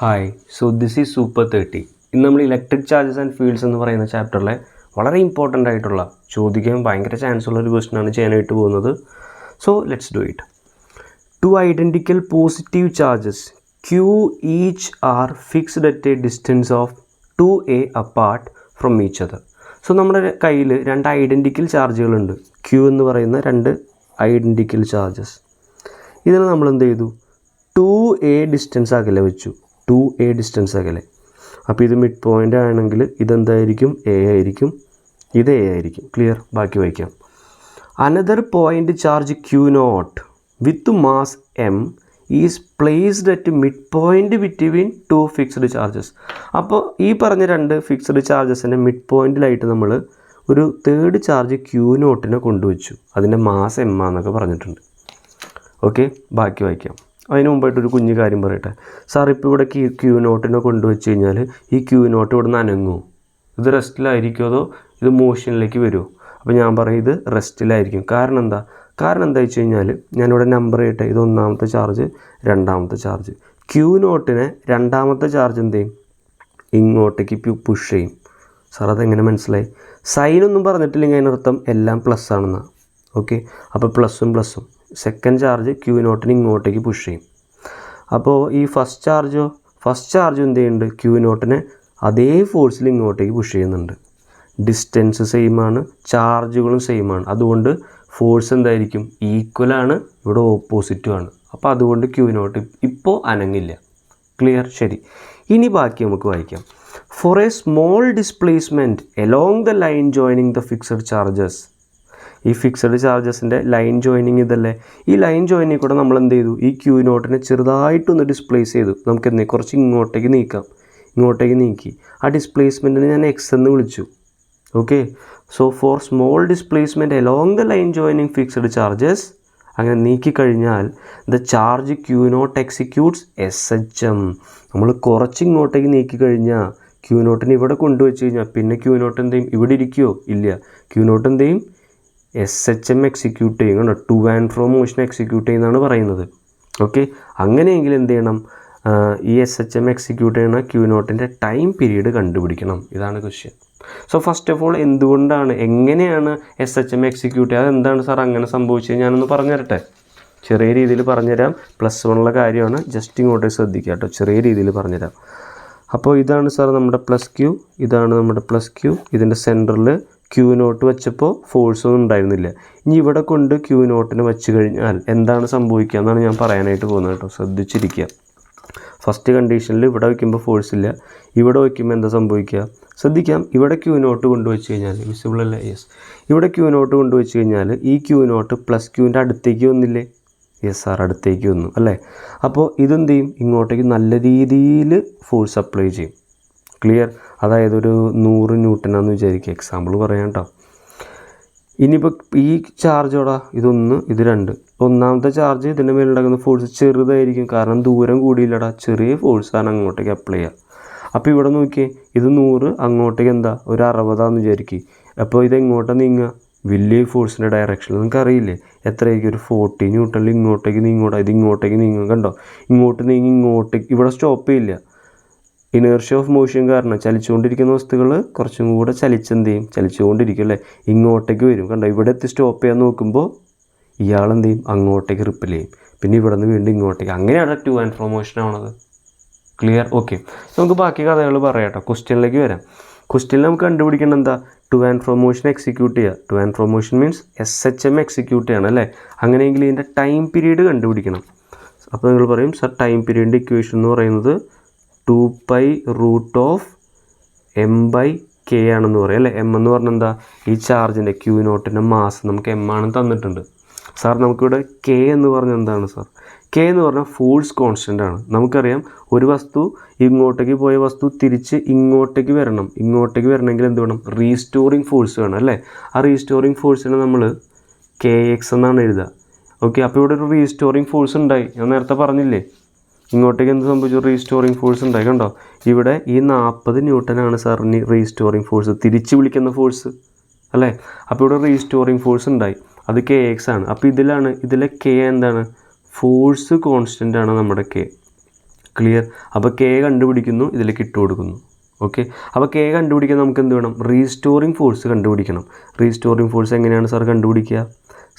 Hi, so this is super 30. ഇന്ന് നമ്മൾ electric charges and fields എന്ന് പറയുന്ന ചാപ്റ്ററിലെ വളരെ ഇമ്പോർട്ടൻ്റ് ആയിട്ടുള്ള ചോദിക്കാൻ ഭയങ്കര ചാൻസ് ഉള്ള ഒരു ക്വസ്റ്റനാണ് ചെയ്യാനായിട്ട് പോകുന്നത്. So let's do it. Two identical positive charges Q each are fixed at a distance of 2a apart from each other. So നമ്മുടെ കയ്യിൽ രണ്ട് ഐഡൻറ്റിക്കൽ ചാർജുകളുണ്ട്. ക്യൂ എന്ന് പറയുന്ന രണ്ട് ഐഡൻറ്റിക്കൽ ചാർജസ്. ഇതിന് നമ്മൾ എന്ത് ചെയ്തു? 2a ഡിസ്റ്റൻസ് അകലെ വെച്ചു. 2a ഡിസ്റ്റൻസ് അകലെ. അപ്പോൾ ഇത് മിഡ് പോയിൻ്റ് ആണെങ്കിൽ ഇതെന്തായിരിക്കും? എ ആയിരിക്കും, ഇത് എ ആയിരിക്കും. ക്ലിയർ? ബാക്കി വായിക്കാം. Another point charge Q naught with mass M is placed at mid point between two fixed charges. അപ്പോൾ ഈ പറഞ്ഞ രണ്ട് ഫിക്സ്ഡ് ചാർജസിൻ്റെ മിഡ് പോയിൻറ്റിലായിട്ട് നമ്മൾ ഒരു തേർഡ് ചാർജ് ക്യൂ നോട്ടിനെ കൊണ്ടുവച്ചു. അതിൻ്റെ മാസ് എം ആണെന്നൊക്കെ പറഞ്ഞിട്ടുണ്ട്. ഓക്കെ, ബാക്കി വായിക്കാം. അതിന് മുമ്പായിട്ടൊരു കുഞ്ഞു കാര്യം പറയട്ടെ. സാർ ഇപ്പോൾ ഇവിടെ ക്യൂ നോട്ടിനെ കൊണ്ടുവച്ച് കഴിഞ്ഞാൽ ഈ ക്യൂ നോട്ട് ഇവിടെ നിന്ന് അനങ്ങുമോ? ഇത് റെസ്റ്റിലായിരിക്കുമോ അതോ ഇത് മോഷനിലേക്ക് വരുമോ? അപ്പോൾ ഞാൻ പറയും ഇത് റെസ്റ്റിലായിരിക്കും. കാരണം എന്താ വെച്ച് കഴിഞ്ഞാൽ ഞാനിവിടെ നമ്പർ ചെയ്യട്ടെ. ഇത് ഒന്നാമത്തെ ചാർജ്, രണ്ടാമത്തെ ചാർജ്. ക്യൂ നോട്ടിനെ രണ്ടാമത്തെ ചാർജ് എന്ത് ചെയ്യും? ഇങ്ങോട്ടേക്ക് പുഷ് ചെയ്യും. സാർ അതെങ്ങനെ മനസ്സിലായി? സൈനൊന്നും പറഞ്ഞിട്ടില്ലെങ്കിൽ അതിനർത്ഥം എല്ലാം പ്ലസ് ആണെന്നാണ്. ഓക്കെ, അപ്പോൾ പ്ലസ്സും സെക്കൻഡ് ചാർജ് ക്യൂ നോട്ടിന് ഇങ്ങോട്ടേക്ക് പുഷ് ചെയ്യും. അപ്പോൾ ഈ ഫസ്റ്റ് ചാർജ് എന്ത് ചെയ്യുന്നുണ്ട്? ക്യൂ നോട്ടിനെ അതേ ഫോഴ്സിൽ ഇങ്ങോട്ടേക്ക് പുഷ് ചെയ്യുന്നുണ്ട്. ഡിസ്റ്റൻസ് സെയിമാണ്, ചാർജുകളും സെയിമാണ്. അതുകൊണ്ട് ഫോഴ്സ് എന്തായിരിക്കും? ഈക്വലാണ്, ഇവിടെ ഓപ്പോസിറ്റുമാണ്. അപ്പോൾ അതുകൊണ്ട് ക്യൂ നോട്ട് ഇപ്പോൾ അനങ്ങില്ല. ക്ലിയർ? ശരി. ഇനി ബാക്കി നമുക്ക് വായിക്കാം. For a small displacement along the line joining the fixed charges. ഈ ഫിക്സഡ് ചാർജസിൻ്റെ ലൈൻ ജോയിനിങ് ഇതല്ലേ? ഈ ലൈൻ ജോയിനിങ് കൂടെ നമ്മൾ എന്ത് ചെയ്തു? ഈ ക്യൂ നോട്ടിനെ ചെറുതായിട്ടൊന്ന് ഡിസ്പ്ലേസ് ചെയ്തു. നമുക്ക് എന്തെങ്കിലും കുറച്ച് ഇങ്ങോട്ടേക്ക് നീക്കി. ആ ഡിസ്പ്ലേസ്മെൻറ്റിന് ഞാൻ എക്സ് എന്ന് വിളിച്ചു. Okay, so for small displacement along the line joining fixed charges, അങ്ങനെ നീക്കിക്കഴിഞ്ഞാൽ the charge Q naught executes SHM. നമ്മൾ കുറച്ച് ഇങ്ങോട്ടേക്ക് നീക്കിക്കഴിഞ്ഞാൽ ക്യൂ നോട്ടിന് ഇവിടെ കൊണ്ടുവച്ച് കഴിഞ്ഞാൽ പിന്നെ ക്യൂ നോട്ട് എന്ത് ചെയ്യും? ഇവിടെ ഇരിക്കുമോ? ഇല്ല. ക്യൂ നോട്ട് എന്ത് ചെയ്യും? SHM എക്സിക്യൂട്ട് ചെയ്യും. കണ്ടോ? To and fro motion execute ചെയ്യുന്നതാണ് പറയുന്നത്. ഓക്കെ, അങ്ങനെയെങ്കിൽ എന്ത് ചെയ്യണം? ഈ SHM എക്സിക്യൂട്ട് ചെയ്യുന്ന ക്യൂ നോട്ടിൻ്റെ ടൈം പീരീഡ് കണ്ടുപിടിക്കണം. ഇതാണ് question. So first of all എങ്ങനെയാണ് SHM എക്സിക്യൂട്ട് ചെയ്യുക? അതെന്താണ് സാർ അങ്ങനെ സംഭവിച്ചത്? ഞാനൊന്ന് പറഞ്ഞുതരട്ടെ. ചെറിയ രീതിയിൽ പറഞ്ഞുതരാം. +1 കാര്യമാണ്. ജസ്റ്റ് ഇങ്ങോട്ട് ശ്രദ്ധിക്കുക കേട്ടോ. ചെറിയ രീതിയിൽ പറഞ്ഞുതരാം. അപ്പോൾ ഇതാണ് സാർ നമ്മുടെ പ്ലസ് ക്യൂ, ഇതാണ് നമ്മുടെ പ്ലസ് ക്യൂ. ഇതിൻ്റെ സെൻറ്ററിൽ ക്യൂ നോട്ട് വെച്ചപ്പോൾ ഫോഴ്സ് ഒന്നും ഉണ്ടായിരുന്നില്ല. ഇനി ഇവിടെ കൊണ്ട് ക്യൂ നോട്ടിന് വെച്ച് കഴിഞ്ഞാൽ എന്താണ് സംഭവിക്കുക എന്നാണ് ഞാൻ പറയാനായിട്ട് പോകുന്നത് കേട്ടോ. ശ്രദ്ധിച്ചിരിക്കുക. ഫസ്റ്റ് കണ്ടീഷനിൽ ഇവിടെ വയ്ക്കുമ്പോൾ ഫോഴ്സ് ഇല്ല, ഇവിടെ വയ്ക്കുമ്പോൾ എന്താ സംഭവിക്കുക? ശ്രദ്ധിക്കാം. ഇവിടെ ക്യൂ നോട്ട് കൊണ്ടുവച്ച് കഴിഞ്ഞാൽ വിസിബിൾ അല്ല? യെസ്. ഇവിടെ ക്യൂ നോട്ട് കൊണ്ടുവച്ച് കഴിഞ്ഞാൽ ഈ ക്യൂ നോട്ട് പ്ലസ് ക്യൂവിൻ്റെ അടുത്തേക്ക് വന്നില്ലേ? യെസ് സാർ, അടുത്തേക്ക് വന്നു അല്ലേ? അപ്പോൾ ഇതെന്ത് ചെയ്യും? ഇങ്ങോട്ടേക്ക് നല്ല രീതിയിൽ ഫോഴ്സ് അപ്ലൈ ചെയ്യും. ക്ലിയർ? അതായത് ഒരു 100 ന്യൂട്ടനാന്ന് വിചാരിക്കുക. എക്സാമ്പിൾ പറയാം കേട്ടോ. ഇനിയിപ്പോൾ ഈ ചാർജോടാ ഇതൊന്ന്, ഇത് രണ്ട്. ഒന്നാമത്തെ ചാർജ് ഇതിൻ്റെ മേലുണ്ടാക്കുന്ന ഫോഴ്സ് ചെറുതായിരിക്കും, കാരണം ദൂരം കൂടിയില്ലടാ. ചെറിയ ഫോഴ്സാണ് അങ്ങോട്ടേക്ക് അപ്ലൈ ചെയ്യുക. അപ്പോൾ ഇവിടെ നോക്കിയേ, ഇത് 100, അങ്ങോട്ടേക്ക് എന്താ ഒരു 60 വിചാരിക്കുക. അപ്പോൾ ഇതെങ്ങോട്ടാണ് നീങ്ങുക? വലിയ ഫോഴ്സിൻ്റെ ഡയറക്ഷനിൽ. നിങ്ങൾക്ക് അറിയില്ലേ എത്രയായിരിക്കും? ഒരു 40 ന്യൂട്ടണിൽ ഇങ്ങോട്ടേക്ക് നീങ്ങൂടാ. ഇത് ഇങ്ങോട്ടേക്ക് നീങ്ങും. കണ്ടോ? ഇങ്ങോട്ട് നീങ്ങി ഇങ്ങോട്ടേക്ക്. ഇവിടെ സ്റ്റോപ്പ് ചെയ്യില്ല. ഇനേർഷ്യ ഓഫ് മോഷൻ കാരണം ചലിച്ചുകൊണ്ടിരിക്കുന്ന വസ്തുക്കൾ കുറച്ചും കൂടെ ചലിച്ചെന്ത് ചെയ്യും? ചലിച്ചുകൊണ്ടിരിക്കും അല്ലേ? ഇങ്ങോട്ടേക്ക് വരും. കണ്ടോ? ഇവിടെ എത്തി സ്റ്റോപ്പ് ചെയ്യാൻ നോക്കുമ്പോൾ ഇയാളെന്ത് ചെയ്യും? അങ്ങോട്ടേക്ക് റിപ്പൽ ചെയ്യും. പിന്നെ ഇവിടെ നിന്ന് വീണ്ടും ഇങ്ങോട്ടേക്ക്. അങ്ങനെയാണ് ടു ആൻഡ് ഫ്രോ മോഷൻ ആവണത്. ക്ലിയർ? ഓക്കെ, നമുക്ക് ബാക്കി കഥകൾ പറയാം കേട്ടോ. ക്വസ്റ്റ്യനിലേക്ക് വരാം. ക്വസ്റ്റ്യനിൽ നമുക്ക് കണ്ടുപിടിക്കേണ്ട എന്താ? To and fro motion execute ചെയ്യുക. To and fro motion means SHM execute ചെയ്യണം അല്ലേ? അങ്ങനെയെങ്കിൽ ഇതിൻ്റെ ടൈം പീരീഡ് കണ്ടുപിടിക്കണം. അപ്പോൾ നിങ്ങൾ പറയും സർ ടൈം പീരീഡിൻ്റെ ഇക്വേഷൻ എന്ന് പറയുന്നത് 2π√m/k ആണെന്ന് പറയും അല്ലേ? M എന്ന് പറഞ്ഞാൽ എന്താ? ഈ ചാർജിൻ്റെ ക്യൂ നോട്ടിൻ്റെ മാസ് നമുക്ക് M ആണെന്ന് തന്നിട്ടുണ്ട്. സാർ നമുക്കിവിടെ K എന്ന് പറഞ്ഞാൽ എന്താണ് സാർ? K എന്ന് പറഞ്ഞാൽ ഫോഴ്സ് കോൺസ്റ്റൻ്റ് ആണ്. നമുക്കറിയാം ഒരു വസ്തു ഇങ്ങോട്ടേക്ക് പോയ വസ്തു തിരിച്ച് ഇങ്ങോട്ടേക്ക് വരണം. ഇങ്ങോട്ടേക്ക് വരണമെങ്കിൽ എന്ത് വേണം? റീസ്റ്റോറിങ് ഫോഴ്സ് വേണം അല്ലേ? ആ റീസ്റ്റോറിങ് ഫോഴ്സിനെ നമ്മൾ KX എന്നാണ് എഴുതുക. ഓക്കെ, അപ്പോൾ ഇവിടെ ഒരു റീസ്റ്റോറിങ് ഫോഴ്സ് ഉണ്ടായി. ഞാൻ നേരത്തെ പറഞ്ഞില്ലേ? ഇങ്ങോട്ടേക്ക് എന്ത് സംഭവിച്ചു? റീസ്റ്റോറിങ് ഫോഴ്സ് ഉണ്ടായി. കണ്ടോ? ഇവിടെ ഈ 40 ന്യൂട്ടനാണ് സാറിന് റീസ്റ്റോറിങ് ഫോഴ്സ്, തിരിച്ച് വിളിക്കുന്ന ഫോഴ്സ് അല്ലേ? അപ്പോൾ ഇവിടെ റീസ്റ്റോറിങ് ഫോഴ്സ് ഉണ്ടായി. അത് KX ആണ്. അപ്പോൾ ഇതിലെ K എന്താണ്? ഫോഴ്സ് കോൺസ്റ്റൻ്റ് ആണ് നമ്മുടെ K. ക്ലിയർ. അപ്പോൾ കെ കണ്ടുപിടിക്കുന്നു, ഇതിലേക്ക് ഇട്ട് കൊടുക്കുന്നു. ഓക്കെ, അപ്പോൾ കെ കണ്ടുപിടിക്കാൻ നമുക്ക് എന്ത് വേണം? റീസ്റ്റോറിങ് ഫോഴ്സ് കണ്ടുപിടിക്കണം. റീസ്റ്റോറിങ് ഫോഴ്സ് എങ്ങനെയാണ് സാർ കണ്ടുപിടിക്കുക?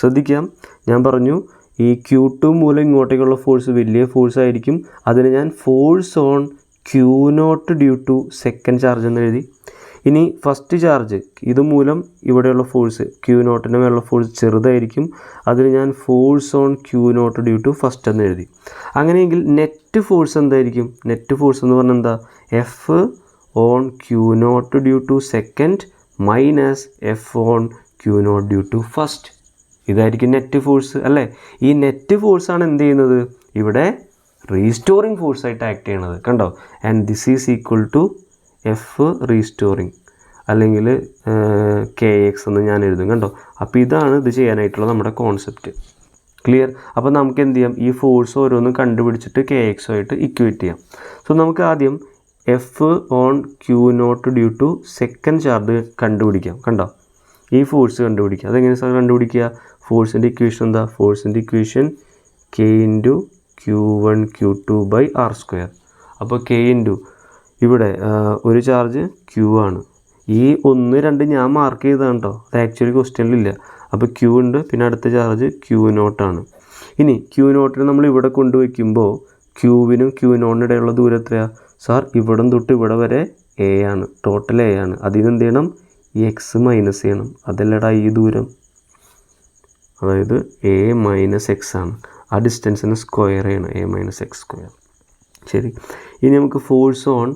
ശ്രദ്ധിക്കാം, ഞാൻ പറഞ്ഞു ഈ Q2 മൂലം ഇങ്ങോട്ടേക്കുള്ള ഫോഴ്സ് വലിയ ഫോഴ്സ് ആയിരിക്കും. അതിന് ഞാൻ force on Q0 due to second charge എന്ന് എഴുതി. ഇനി ഫസ്റ്റ് ചാർജ് ഇത് മൂലം ഇവിടെയുള്ള ഫോഴ്സ് Q0 മേലുള്ള ഫോഴ്സ് ചെറുതായിരിക്കും. അതിന് ഞാൻ force on Q0 due to first എന്ന് എഴുതി. അങ്ങനെയെങ്കിൽ നെറ്റ് ഫോഴ്സ് എന്തായിരിക്കും? നെറ്റ് ഫോഴ്സ് എന്ന് പറഞ്ഞാൽ എന്താ? F on Q0 due to second minus F on Q0 due to first. ഇതായിരിക്കും നെറ്റ് ഫോഴ്സ് അല്ലേ? ഈ നെറ്റ് ഫോഴ്സാണ് എന്ത് ചെയ്യുന്നത്? ഇവിടെ റീസ്റ്റോറിങ് ഫോഴ്സായിട്ട് ആക്ട് ചെയ്യണത്. കണ്ടോ? And this is equal to F restoring അല്ലെങ്കിൽ KX എന്ന് ഞാൻ എഴുതും. കണ്ടോ? അപ്പോൾ ഇതാണ് ഇത് ചെയ്യാനായിട്ടുള്ള നമ്മുടെ കോൺസെപ്റ്റ്. ക്ലിയർ? അപ്പോൾ നമുക്ക് എന്ത് ചെയ്യാം? ഈ ഫോഴ്സ് ഓരോന്നും കണ്ടുപിടിച്ചിട്ട് KX ആയിട്ട് ഇക്വേറ്റ് ചെയ്യാം. സോ നമുക്ക് ആദ്യം F on Q0 due to second charge കണ്ടുപിടിക്കാം. കണ്ടോ? ഈ ഫോഴ്സ് കണ്ടുപിടിക്കുക. അതെങ്ങനെ സാർ കണ്ടുപിടിക്കുക? ഫോഴ്സിൻ്റെ ഇക്വേഷൻ എന്താ? ഫോഴ്സിൻ്റെ equation K into Q1 Q2 by r square. അപ്പോൾ K ഇൻറ്റു ഇവിടെ ഒരു ചാർജ് Q ആണ്. ഈ 1, 2 ഞാൻ മാർക്ക് ചെയ്തതാണ് കേട്ടോ. അത് ആക്ച്വലി ക്വസ്റ്റ്യനിലില്ല. അപ്പോൾ Q ഉണ്ട്, പിന്നെ അടുത്ത ചാർജ് Q0 ആണ്. ഇനി Q0 നമ്മൾ ഇവിടെ കൊണ്ടുവയ്ക്കുമ്പോൾ Qവിനും Q0 ഇടയുള്ള ദൂരം എത്രയാണ് സാർ? ഇവിടം തൊട്ട് ഇവിടെ വരെ A ആണ്, ടോട്ടൽ A ആണ്. അതിൽ നിന്ന് എന്ത് ചെയ്യണം? ഈ എക്സ് മൈനസ് ചെയ്യണം. അതല്ലടാ ഈ ദൂരം, അതായത് A മൈനസ് എക്സ് ആണ്. ആ ഡിസ്റ്റൻസിന് സ്ക്വയർ ചെയ്യണം, A മൈനസ് എക്സ് സ്ക്വയർ. ശരി, ഇനി നമുക്ക് force on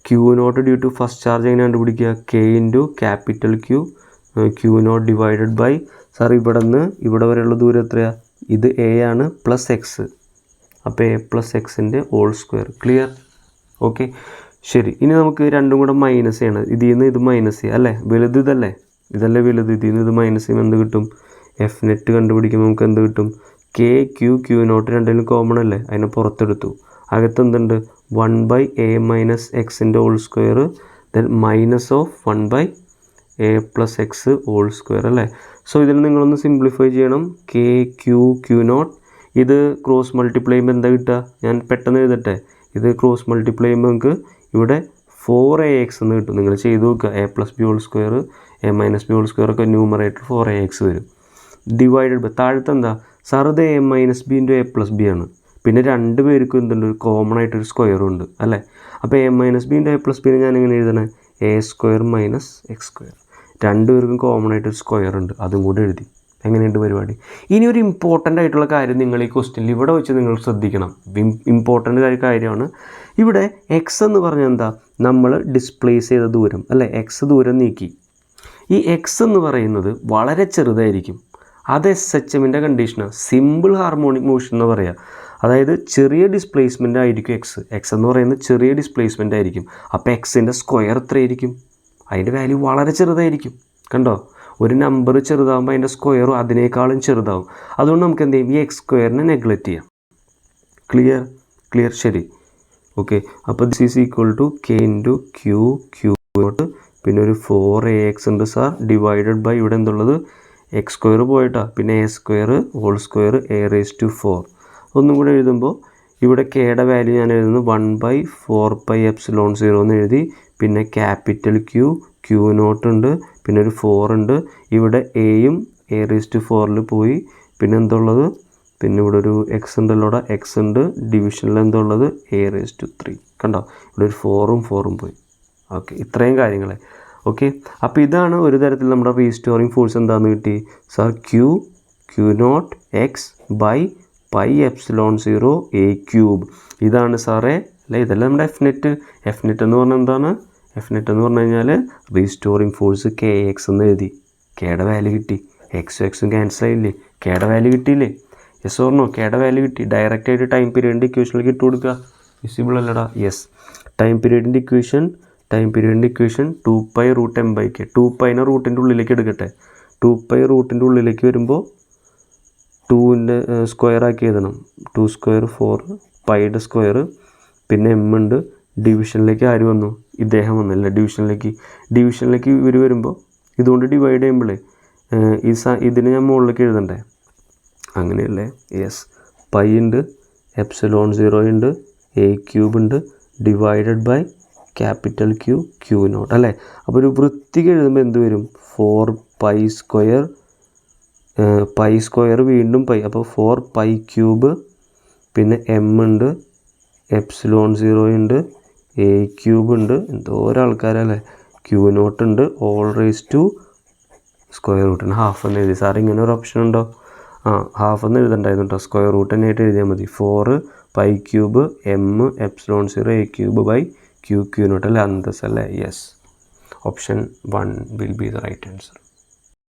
Q0 due to first charge എങ്ങനെ കണ്ടുപിടിക്കുക? K into capital Q0 divided by sir ഇവിടെ നിന്ന് ഇവിടെ വരെയുള്ള ദൂരം എത്രയാണ്? ഇത് A ആണ് പ്ലസ് എക്സ്. അപ്പോൾ A പ്ലസ് എക്സിൻ്റെ ഹോൾ സ്ക്വയർ. ക്ലിയർ? ഓക്കെ, ശരി. ഇനി നമുക്ക് രണ്ടും കൂടെ മൈനസ് ചെയ്യണം. ഇതിൽ നിന്ന് ഇത് മൈനസ് ചെയ്യുക അല്ലേ? വലുത് ഇതല്ലേ? ഇതല്ലേ വലുത്? ഇതിൽ നിന്ന് ഇത് മൈനസ് ചെയ്യുമ്പോൾ എന്ത് കിട്ടും? എഫ് നെറ്റ് കണ്ടുപിടിക്കുമ്പോൾ നമുക്ക് എന്ത് കിട്ടും? Q0 രണ്ടിലും കോമൺ അല്ലേ? അതിനെ പുറത്തെടുത്തു. അകത്ത് എന്തുണ്ട്? 1/A മൈനസ് എക്സിൻ്റെ whole square, then minus of 1/A plus X whole square അല്ലേ? സോ ഇതിന് നിങ്ങളൊന്ന് സിംപ്ലിഫൈ ചെയ്യണം. Q0 ഇത് ക്രോസ് മൾട്ടിപ്ലൈ ചെയ്യുമ്പോൾ എന്താ കിട്ടുക? ഞാൻ പെട്ടെന്ന് എഴുതട്ടെ. ഇത് ക്രോസ് മൾട്ടിപ്ലൈ ചെയ്യുമ്പോൾ നമുക്ക് ഇവിടെ 4AX എന്ന് കിട്ടും. നിങ്ങൾ ചെയ്ത് നോക്കുക. A plus B whole square, A minus B whole square ഒക്കെ ന്യൂമറേറ്റർ 4AX വരും. ഡിവൈഡഡ് ബൈ താഴത്തെ എന്താ സാർ? ഇത് A minus B into A plus B ആണ്. പിന്നെ രണ്ട് പേർക്കും എന്തുണ്ട്? കോമൺ ആയിട്ടൊരു സ്ക്വയറും ഉണ്ട് അല്ലേ? അപ്പോൾ A minus B into A plus ബിനെ ഞാൻ എങ്ങനെ എഴുതണേ? A square minus X square. രണ്ടുപേർക്കും കോമൺ ആയിട്ടൊരു സ്ക്വയർ ഉണ്ട്, അതും കൂടെ എഴുതി. എങ്ങനെയുണ്ട് പരിപാടി? ഇനി ഒരു ഇമ്പോർട്ടൻ്റ് ആയിട്ടുള്ള കാര്യം നിങ്ങൾ ഈ ക്വസ്റ്റ്യനിൽ ഇവിടെ വെച്ച് നിങ്ങൾ ശ്രദ്ധിക്കണം. ഇമ്പോർട്ടൻ്റ് കാര്യമാണ്. ഇവിടെ എക്സ് എന്ന് പറഞ്ഞാൽ എന്താ? നമ്മൾ ഡിസ്പ്ലേസ് ചെയ്ത ദൂരം അല്ലേ? എക്സ് ദൂരം നീക്കി. ഈ എക്സ് എന്ന് പറയുന്നത് വളരെ ചെറുതായിരിക്കും. അത് SHMൻ്റെ കണ്ടീഷനാണ്. സിമ്പിൾ ഹാർമോണിക് മോഷൻ എന്ന് പറയുക. അതായത് ചെറിയ ഡിസ്പ്ലേസ്മെൻ്റ് ആയിരിക്കും എക്സ്. എക്സ് എന്ന് പറയുന്നത് ചെറിയ ഡിസ്പ്ലേസ്മെൻ്റ് ആയിരിക്കും. അപ്പോൾ എക്സിൻ്റെ സ്ക്വയർ എത്രയായിരിക്കും? അതിൻ്റെ വാല്യൂ വളരെ ചെറുതായിരിക്കും. കണ്ടോ? ഒരു നമ്പർ ചെറുതാകുമ്പോൾ അതിൻ്റെ സ്ക്വയറും അതിനേക്കാളും ചെറുതാവും. അതുകൊണ്ട് നമുക്ക് എന്ത് ചെയ്യും? ഈ എക്സ് സ്ക്വയറിനെ നെഗ്ലക്റ്റ് ചെയ്യാം. ക്ലിയർ? ശരി, ഓക്കെ. അപ്പോൾ this is equal to K into Q0, പിന്നെ ഒരു 4AX ഉണ്ട് സാർ, ഡിവൈഡഡ് ബൈ ഇവിടെ എന്തുള്ളത്? എക്സ് സ്ക്വയർ പോയിട്ടാ, പിന്നെ A square whole square A⁴. ഒന്നും കൂടെ എഴുതുമ്പോൾ ഇവിടെ Kയുടെ വാല്യൂ ഞാൻ എഴുതുന്നത് 1/4πε0 എന്ന് എഴുതി. പിന്നെ ക്യാപിറ്റൽ Q0 ഉണ്ട്, പിന്നെ ഒരു 4 ഉണ്ട്. ഇവിടെ Aയും A⁴ പോയി. പിന്നെ എന്തുള്ളത്? പിന്നെ ഇവിടെ ഒരു എക്സ് ഉണ്ടല്ലോടെ, എക്സ് ഉണ്ട്. ഡിവിഷനിൽ എന്തുള്ളത്? A⁵. കണ്ടോ? ഇവിടെ ഒരു 4ഉം 4ഉം പോയി. ഓക്കെ, ഇത്രയും കാര്യങ്ങളെ. ഓക്കെ, അപ്പോൾ ഇതാണ് ഒരു തരത്തിൽ നമ്മുടെ റീസ്റ്റോറിങ് ഫോഴ്സ് എന്താണെന്ന് കിട്ടി sir? Q0 x by πε0 A⁵. ഇതാണ് സാറേ അല്ലേ? ഇതല്ല നമ്മുടെ എഫ് നെറ്റ് എന്ന് പറഞ്ഞാൽ എന്താണ്? എഫ് നെറ്റ് എന്ന് പറഞ്ഞു കഴിഞ്ഞാൽ റീസ്റ്റോറിങ് ഫോഴ്സ് KX എന്ന് എഴുതി. Kയുടെ വാല്യൂ കിട്ടി. എക്സും ക്യാൻസൽ ആയില്ലേ? Kയുടെ വാല്യൂ കിട്ടിയില്ലേ? Yes or no? Kയുടെ വാല്യൂ കിട്ടി. ഡയറക്റ്റ് ആയിട്ട് ടൈം പീരീഡിൻ്റെ ഇക്വേഷനിലേക്ക് ഇട്ട് കൊടുക്കുക. വിസിബിൾ അല്ലടാ? യെസ്. ടൈം പീരീഡിൻ്റെ ഇക്വേഷൻ 2π√m/k. 2π റൂട്ടിൻ്റെ ഉള്ളിലേക്ക് എടുക്കട്ടെ. 2π റൂട്ടിൻ്റെ ഉള്ളിലേക്ക് വരുമ്പോൾ 2ൻ്റെ സ്ക്വയർ ആക്കി എഴുതണം. 2 സ്ക്വയർ 4, പൈയുടെ സ്ക്വയർ, പിന്നെ M ഉണ്ട്. ഡിവിഷനിലേക്ക് ആര് വന്നു? ഇദ്ദേഹം വന്നില്ല. ഡിവിഷനിലേക്ക് ഇവർ വരുമ്പോൾ ഇതുകൊണ്ട് ഡിവൈഡ് ചെയ്യുമ്പോഴേ ഇതിന് ഞാൻ മുകളിലേക്ക് എഴുതണ്ടേ? അങ്ങനെയല്ലേ? യെസ്. π ഉണ്ട്, ε0 ഉണ്ട്, എ ക്യൂബ് ഉണ്ട് divided by capital Q Q naught അല്ലേ. അപ്പോൾ ഒരു വൃത്തിക്ക് എഴുതുമ്പോൾ എന്ത് വരും? 4π², π² വീണ്ടും പൈ, അപ്പോൾ 4π³ പിന്നെ എം ഉണ്ട്, ε0 ഉണ്ട്, എ ക്യൂബ് ഉണ്ട്, എന്തോരം ആൾക്കാരല്ലേ, ക്യൂ നോട്ട് ഉണ്ട്, ഓൾ റേസ് ടു സ്ക്വയർ റൂട്ടിന് ഹാഫ് എന്ന് എഴുതി. സാർ ഇങ്ങനെ ഒരു ഓപ്ഷൻ ഉണ്ടോ? ഹാഫ് എന്ന് എഴുതണ്ടായിരുന്നു കേട്ടോ, സ്ക്വയർ റൂട്ട് തന്നെയായിട്ട് എഴുതിയാൽ മതി. 4π³ m ε0 a cube by q naught അല്ലേ, അന്തസ് അല്ലേ. Yes, option 1 will be the right answer.